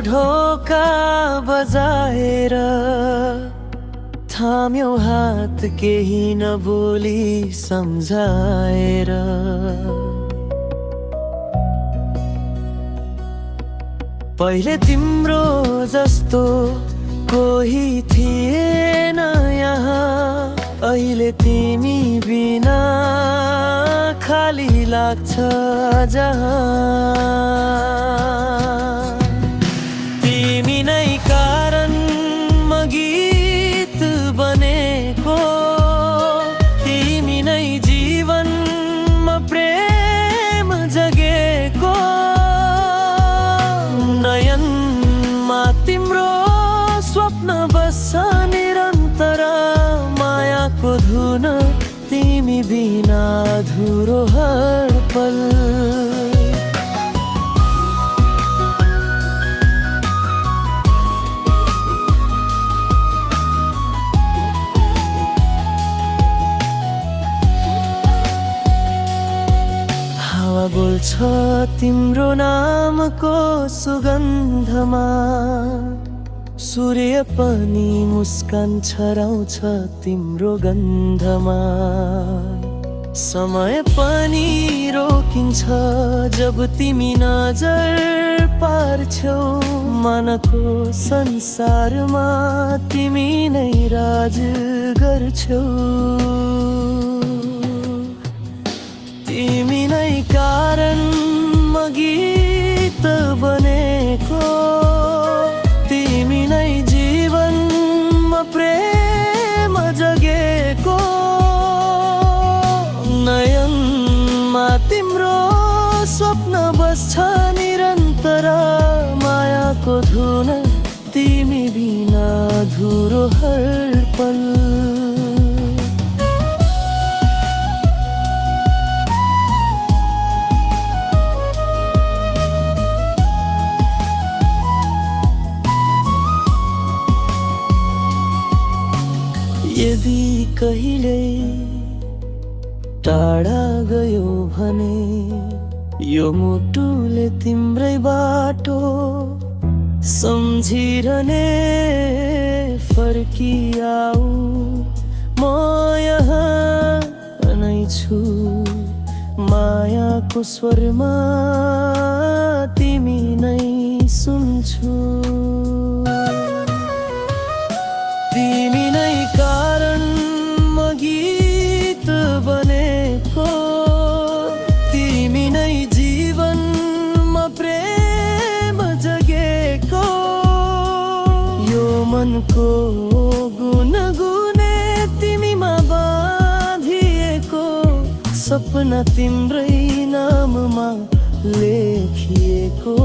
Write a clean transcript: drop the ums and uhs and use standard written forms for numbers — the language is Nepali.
ढोका बजाएर थाम्यो हात केही नबोली सम्झाएर। पहिले तिम्रो जस्तो कोही थिएन यहाँ, अहिले तिमी बिना खाली लाग्छ जहाँ। तिमी नै कारण म गीत बनेको, तिमी नै जीवनमा प्रेम जगेको। नयनमा तिम्रो स्वप्न बस्छ निरन्तर, मायाको धुन तिमी बिना अधुरो हर पल। हावा बोल्छ तिम्रो नामको सुगन्धमा, सूर्य पनि मुस्कान छराउँछ तिम्रो गन्धमा। समय पनि रोकिन्छ जब तिमी नजर पार्छौ, मनको संसारमा तिमी नै राज गर्छौ। तिमी नै कारण म गीत बनेको, तिमी नै जीवनमा प्रेम जगेको। नयनमा तिम्रो स्वप्न बस्छ निरन्तर, मायाको धुन तिमी बिना अधुरो हर पल। यदि कहिले टाढा गयो भने, यो मुटुले तिम्रै बाटो सम्झिरहने फर्किआऊ। म यहाँ नै छु मायाको स्वरमा, तिमी नै सुन्छु। तिमी नै कारण म गीत बनेको, तिमी नै जीवनमा प्रेम जगेको। यो मनको गुनगुने तिमीमा बाँधिएको, सपना तिम्रै नाममा लेखिएको।